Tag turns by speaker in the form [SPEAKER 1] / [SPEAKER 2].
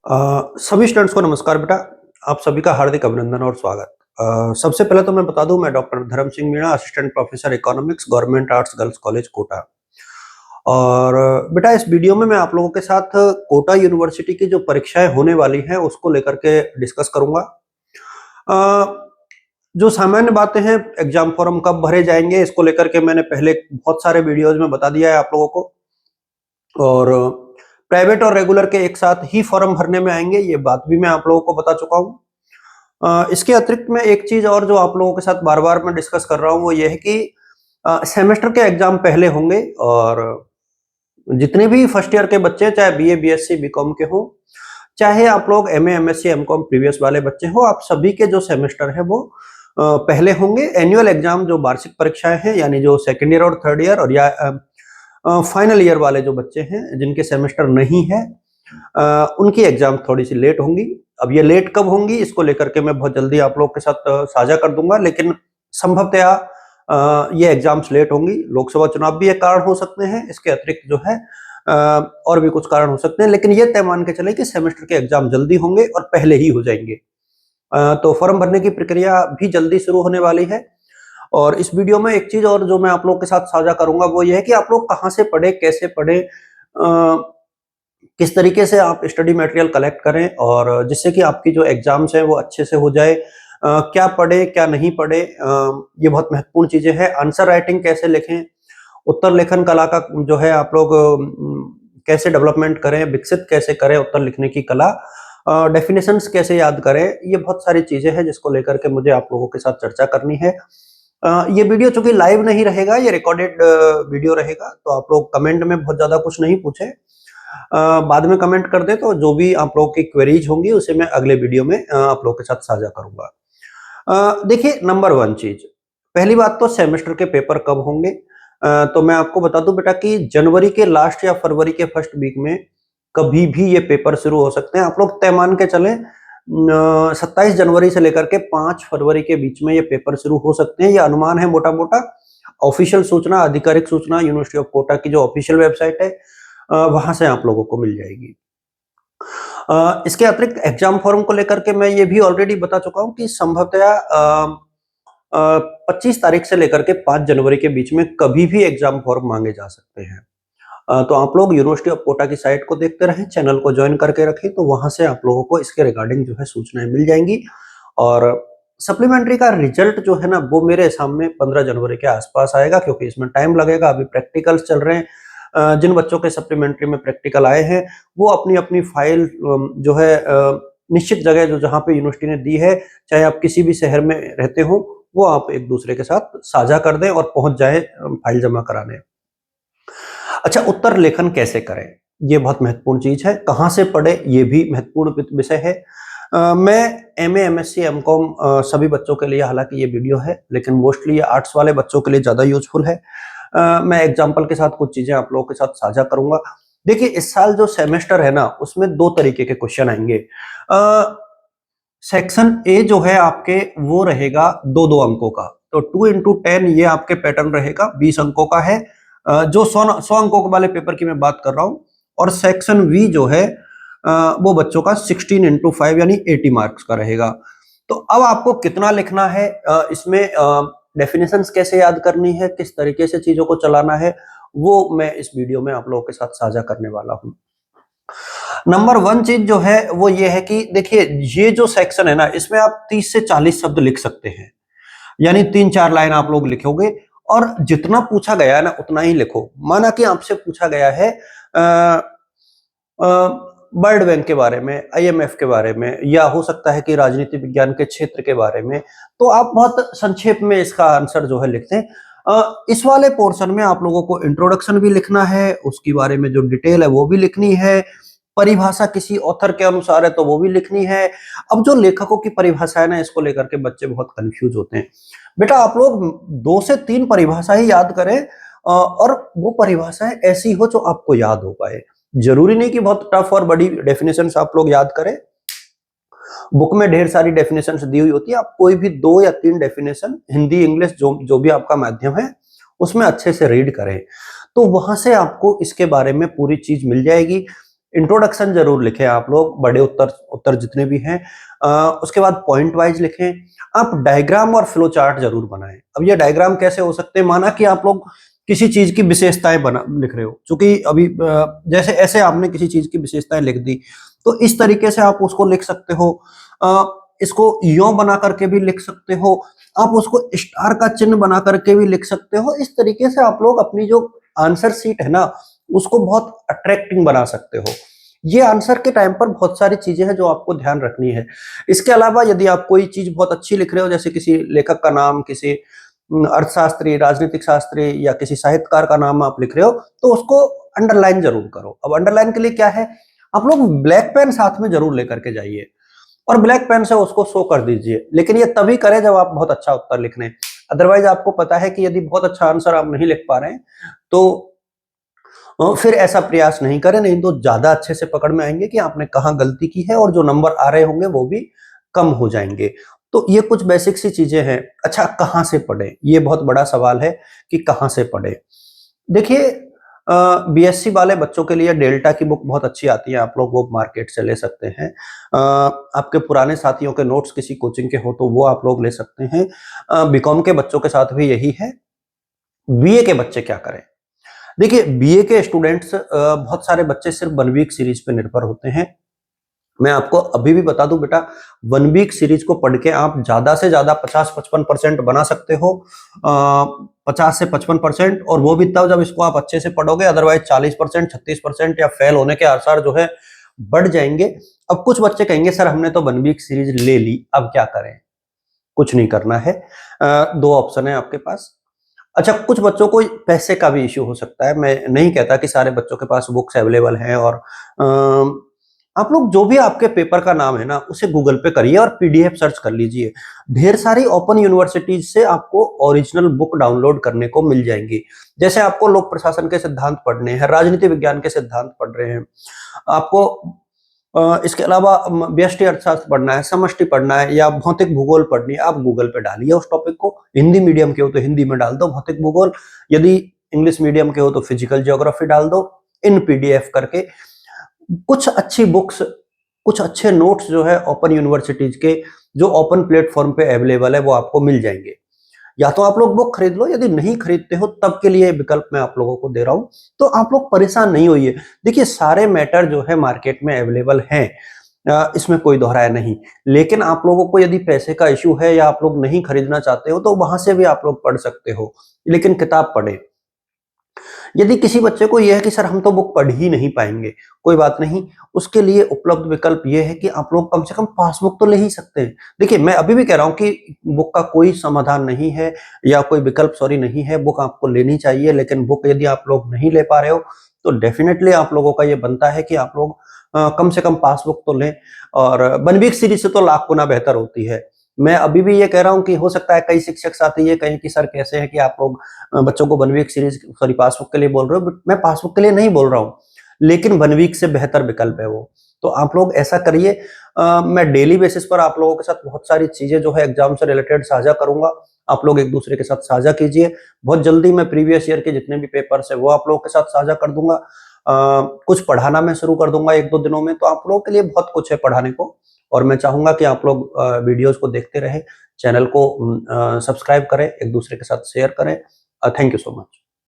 [SPEAKER 1] सभी स्टूडेंट्स को नमस्कार बेटा। आप सभी का हार्दिक अभिनंदन और स्वागत। सबसे पहले तो मैं बता दूं, मैं doctor Dharm Singh Meena, assistant professor economics, government arts girls college Kota. और बेटा इस वीडियो में मैं आप लोगों के साथ कोटा यूनिवर्सिटी की जो परीक्षाएं होने वाली हैं उसको लेकर के डिस्कस करूंगा। अ, जो सामान्य बातें हैं, एग्जाम फॉर्म कब भरे जाएंगे इसको लेकर के मैंने पहले बहुत सारे वीडियोज में बता दिया है आप लोगों को। और प्राइवेट और रेगुलर के एक साथ ही फॉर्म भरने में आएंगे, ये बात भी मैं आप लोगों को बता चुका हूँ। इसके अतिरिक्त मैं एक चीज और जो आप लोगों के साथ बार बार मैं डिस्कस कर रहा हूँ वो ये है कि सेमेस्टर के एग्जाम पहले होंगे, और जितने भी फर्स्ट ईयर के बच्चे, चाहे बीए बीएससी बीकॉम के हो, चाहे आप लोग एमए एमएससी एमकॉम प्रीवियस वाले बच्चे हो, आप सभी के जो सेमेस्टर है वो पहले होंगे। एनुअल एग्जाम जो वार्षिक परीक्षाएं हैं, यानी जो सेकेंड ईयर और थर्ड ईयर और या फाइनल ईयर वाले जो बच्चे हैं जिनके सेमेस्टर नहीं है, उनकी एग्जाम थोड़ी सी लेट होंगी। अब ये लेट कब होंगी इसको लेकर के मैं बहुत जल्दी आप लोग के साथ साझा कर दूंगा, लेकिन संभवतया ये एग्जाम्स लेट होंगी। लोकसभा चुनाव भी एक कारण हो सकते हैं, इसके अतिरिक्त जो है और भी कुछ कारण हो सकते हैं, लेकिन ये तय मान के चले कि सेमेस्टर के एग्जाम जल्दी होंगे और पहले ही हो जाएंगे। तो फॉर्म भरने की प्रक्रिया भी जल्दी शुरू होने वाली है। और इस वीडियो में एक चीज और जो मैं आप लोग के साथ साझा करूंगा वो ये है कि आप लोग कहाँ से पढ़े, कैसे पढ़े, किस तरीके से आप स्टडी मटेरियल कलेक्ट करें, और जिससे कि आपकी जो एग्जाम्स हैं वो अच्छे से हो जाए। क्या पढ़े क्या नहीं पढ़े, ये बहुत महत्वपूर्ण चीजें हैं। आंसर राइटिंग कैसे लिखें, उत्तर लेखन कला का जो है आप लोग कैसे डेवलपमेंट करें, विकसित कैसे करें उत्तर लिखने की कला, डेफिनेशंस कैसे याद करें, ये बहुत सारी चीजें हैं जिसको लेकर के मुझे आप लोगों के साथ चर्चा करनी है। ये वीडियो चूंकि लाइव नहीं रहेगा, ये रिकॉर्डेड वीडियो रहेगा, तो आप लोग कमेंट में बहुत ज्यादा कुछ नहीं पूछे, बाद में कमेंट कर दे, तो जो भी आप लोगों की क्वेरीज होंगी उसे मैं अगले वीडियो में आप लोगों के साथ साझा करूंगा। देखिए, नंबर वन चीज, पहली बात तो सेमेस्टर के पेपर कब होंगे। तो मैं आपको बता दूं बेटा कि जनवरी के लास्ट या फरवरी के फर्स्ट वीक में कभी भी ये पेपर शुरू हो सकते हैं। आप लोग तय मान के चले 27 जनवरी से लेकर के 5 फरवरी के बीच में ये पेपर शुरू हो सकते हैं, ये अनुमान है मोटा मोटा। ऑफिशियल सूचना, आधिकारिक सूचना यूनिवर्सिटी ऑफ कोटा की जो ऑफिशियल वेबसाइट है वहां से आप लोगों को मिल जाएगी। इसके अतिरिक्त एग्जाम फॉर्म को लेकर के मैं ये भी ऑलरेडी बता चुका हूं कि संभवतया 25 तारीख से लेकर के 5 जनवरी के बीच में कभी भी एग्जाम फॉर्म मांगे जा सकते हैं। तो आप लोग यूनिवर्सिटी ऑफ कोटा की साइट को देखते रहें, चैनल को ज्वाइन करके रखें, तो वहां से आप लोगों को इसके रिगार्डिंग जो है सूचनाएं मिल जाएंगी। और सप्लीमेंट्री का रिजल्ट जो है ना वो मेरे सामने 15 जनवरी के आसपास आएगा, क्योंकि इसमें टाइम लगेगा। अभी प्रैक्टिकल्स चल रहे हैं। जिन बच्चों के सप्लीमेंट्री में प्रैक्टिकल आए हैं वो अपनी अपनी फाइल जो है निश्चित जगह जो जहाँ पे यूनिवर्सिटी ने दी है, चाहे आप किसी भी शहर में रहते हो, वो आप एक दूसरे के साथ साझा कर दें और पहुंच जाए फाइल जमा कराने। अच्छा, उत्तर लेखन कैसे करें, ये बहुत महत्वपूर्ण चीज है। कहाँ से पढ़े, ये भी महत्वपूर्ण विषय है। मैं एमए एमएससी एमकॉम सभी बच्चों के लिए, हालांकि ये वीडियो है, लेकिन मोस्टली ये आर्ट्स वाले बच्चों के लिए ज्यादा यूजफुल है। मैं एग्जाम्पल के साथ कुछ चीजें आप लोगों के साथ साझा करूंगा। देखिए, इस साल जो सेमेस्टर है ना उसमें दो तरीके के क्वेश्चन आएंगे। सेक्शन ए जो है आपके वो रहेगा दो दो अंकों का, तो 2 into 10 ये आपके पैटर्न रहेगा, 20 अंकों का है। जो 100 अंकों वाले पेपर की मैं बात कर रहा हूं। और सेक्शन वी जो है वो बच्चों का 16 into 5 यानी 80 मार्क्स का रहेगा। तो अब आपको कितना लिखना है, इसमें डेफिनेशंस कैसे याद करनी है, किस तरीके से चीजों को चलाना है, वो मैं इस वीडियो में आप लोगों के साथ साझा करने वाला हूं। नंबर वन चीज जो है वो ये है कि देखिए, ये जो सेक्शन है ना इसमें आप 30 से 40 शब्द लिख सकते हैं, यानी 3-4 लाइन आप लोग लिखोगे, और जितना पूछा गया है ना उतना ही लिखो। माना कि आपसे पूछा गया है वर्ल्ड बैंक के बारे में, आईएमएफ के बारे में, या हो सकता है कि राजनीति विज्ञान के क्षेत्र के बारे में, तो आप बहुत संक्षेप में इसका आंसर जो है लिखते हैं। इस वाले पोर्शन में आप लोगों को इंट्रोडक्शन भी लिखना है, उसके बारे में जो डिटेल है वो भी लिखनी है, परिभाषा किसी ऑथर के अनुसार है तो वो भी लिखनी है। अब जो लेखकों की परिभाषा है ना, इसको लेकर के बच्चे बहुत कंफ्यूज होते हैं। बेटा आप लोग 2 से 3 परिभाषा ही याद करें, और वो परिभाषाएं ऐसी हो जो आपको याद हो पाए। जरूरी नहीं कि बहुत टफ और बड़ी डेफिनेशंस आप लोग याद करें। बुक में ढेर सारी डेफिनेशंस दी हुई होती है, आप कोई भी 2 या 3 डेफिनेशन, हिंदी इंग्लिश जो भी आपका माध्यम है उसमें अच्छे से रीड करें, तो वहां से आपको इसके बारे में पूरी चीज मिल जाएगी। इंट्रोडक्शन जरूर लिखें आप लोग, बड़े उत्तर उत्तर जितने भी हैं। उसके बाद पॉइंट वाइज लिखें। आप डायग्राम और फ्लो चार्ट जरूर बनाएं। अब ये डायग्राम कैसे हो सकते हैं, माना कि आप लोग किसी चीज की विशेषताएं बना लिख रहे हो, क्योंकि अभी जैसे ऐसे आपने किसी चीज की विशेषताएं लिख दी, तो इस तरीके से आप उसको लिख सकते हो। इसको यों बना करके भी लिख सकते हो, आप उसको स्टार का चिन्ह बना करके भी लिख सकते हो। इस तरीके से आप लोग अपनी जो आंसर शीट है ना, उसको बहुत अट्रैक्टिंग बना सकते हो। ये आंसर के टाइम पर बहुत सारी चीजें हैं जो आपको ध्यान रखनी है। इसके अलावा यदि आप कोई चीज बहुत अच्छी लिख रहे हो, जैसे किसी लेखक का नाम, किसी अर्थशास्त्री, राजनीतिक शास्त्री या किसी साहित्यकार का नाम आप लिख रहे हो, तो उसको अंडरलाइन जरूर करो। अब अंडरलाइन के लिए क्या है, आप लोग ब्लैक पेन साथ में जरूर लेकर के जाइए और ब्लैक पेन से उसको शो कर दीजिए। लेकिन ये तभी करें जब आप बहुत अच्छा उत्तर लिख रहे हैं। अदरवाइज आपको पता है कि यदि बहुत अच्छा आंसर आप नहीं लिख पा रहे हैं, तो फिर ऐसा प्रयास नहीं करें, नहीं तो ज्यादा अच्छे से पकड़ में आएंगे कि आपने कहाँ गलती की है, और जो नंबर आ रहे होंगे वो भी कम हो जाएंगे। तो ये कुछ बेसिक सी चीजें हैं। अच्छा, कहाँ से पढ़ें, ये बहुत बड़ा सवाल है कि कहाँ से पढ़ें। देखिए, बीएससी वाले बच्चों के लिए डेल्टा की बुक बहुत अच्छी आती है, आप लोग वो मार्केट से ले सकते हैं। आपके पुराने साथियों के नोट्स किसी कोचिंग के हो तो वो आप लोग ले सकते हैं। बीकॉम के बच्चों के साथ भी यही है। बीए के बच्चे क्या करें? देखिए, बीए के स्टूडेंट्स, बहुत सारे बच्चे सिर्फ वन वीक सीरीज पे निर्भर होते हैं। मैं आपको अभी भी बता दूं बेटा, वन वीक सीरीज को पढ़ के आप ज्यादा से ज्यादा 50-55% बना सकते हो। 50 से 55%, और वो भी तब जब इसको आप अच्छे से पढ़ोगे। अदरवाइज 40%, 36% या फेल होने के आसार जो है बढ़ जाएंगे। अब कुछ बच्चे कहेंगे सर हमने तो वन वीक सीरीज ले ली, अब क्या करें? कुछ नहीं करना है। दो ऑप्शन है आपके पास। अच्छा, कुछ बच्चों को पैसे का भी इश्यू हो सकता है। मैं नहीं कहता कि सारे बच्चों के पास बुक्स अवेलेबल हैं, और आप लोग जो भी आपके पेपर का नाम है ना, उसे गूगल पे करिए और पीडीएफ सर्च कर लीजिए। ढेर सारी ओपन यूनिवर्सिटीज से आपको ओरिजिनल बुक डाउनलोड करने को मिल जाएंगी। जैसे आपको लोक प्रशासन के सिद्धांत पढ़ने हैं, राजनीति विज्ञान के सिद्धांत पढ़ रहे हैं, आपको इसके अलावा व्यष्टि अर्थशास्त्र पढ़ना है, समष्टि पढ़ना है, या भौतिक भूगोल पढ़नी है, आप गूगल पे डालिए उस टॉपिक को। हिंदी मीडियम के हो तो हिंदी में डाल दो भौतिक भूगोल, यदि इंग्लिश मीडियम के हो तो फिजिकल ज्योग्राफी डाल दो इन पीडीएफ करके। कुछ अच्छी बुक्स, कुछ अच्छे नोट्स जो है ओपन यूनिवर्सिटीज के, जो ओपन प्लेटफॉर्म पे अवेलेबल है, वो आपको मिल जाएंगे। या तो आप लोग बुक खरीद लो, यदि नहीं खरीदते हो तब के लिए विकल्प मैं आप लोगों को दे रहा हूं, तो आप लोग परेशान नहीं होइए। देखिए, सारे मैटर जो है मार्केट में अवेलेबल हैं, इसमें कोई दोहराया नहीं। लेकिन आप लोगों को यदि पैसे का इश्यू है या आप लोग नहीं खरीदना चाहते हो, तो वहां से भी आप लोग पढ़ सकते हो, लेकिन किताब पढ़े। यदि किसी बच्चे को यह है कि सर हम तो बुक पढ़ ही नहीं पाएंगे, कोई बात नहीं, उसके लिए उपलब्ध विकल्प यह है कि आप लोग कम से कम पासबुक तो ले ही सकते हैं। देखिए, मैं अभी भी कह रहा हूं कि बुक का कोई समाधान नहीं है, या कोई विकल्प सॉरी नहीं है, बुक आपको लेनी चाहिए। लेकिन बुक यदि आप लोग नहीं ले पा रहे हो, तो डेफिनेटली आप लोगों का ये बनता है कि आप लोग कम से कम पासबुक तो लें। और वन वीक सीरीज से तो लाख गुना बेहतर होती है। मैं अभी भी ये कह रहा हूं कि हो सकता है कई शिक्षक साथी ये कहें कि सर कैसे है कि आप लोग बच्चों को one week series sorry passbook के लिए बोल रहे हो, बट मैं पासबुक के लिए नहीं बोल रहा हूँ, लेकिन वन वीक से बेहतर विकल्प है वो। तो आप लोग ऐसा करिए। मैं डेली बेसिस पर आप लोगों के साथ बहुत सारी चीजें जो है एग्जाम से रिलेटेड साझा करूंगा, आप लोग एक दूसरे के साथ साझा कीजिए। बहुत जल्दी मैं प्रीवियस ईयर के जितने भी पेपर्स है वो आप लोगों के साथ साझा कर दूंगा। कुछ पढ़ाना मैं शुरू कर दूंगा 1-2 दिनों में, तो आप लोगों के लिए बहुत कुछ है पढ़ाने को। और मैं चाहूंगा कि आप लोग वीडियोस को देखते रहें, चैनल को सब्सक्राइब करें, एक दूसरे के साथ शेयर करें। Thank you so much.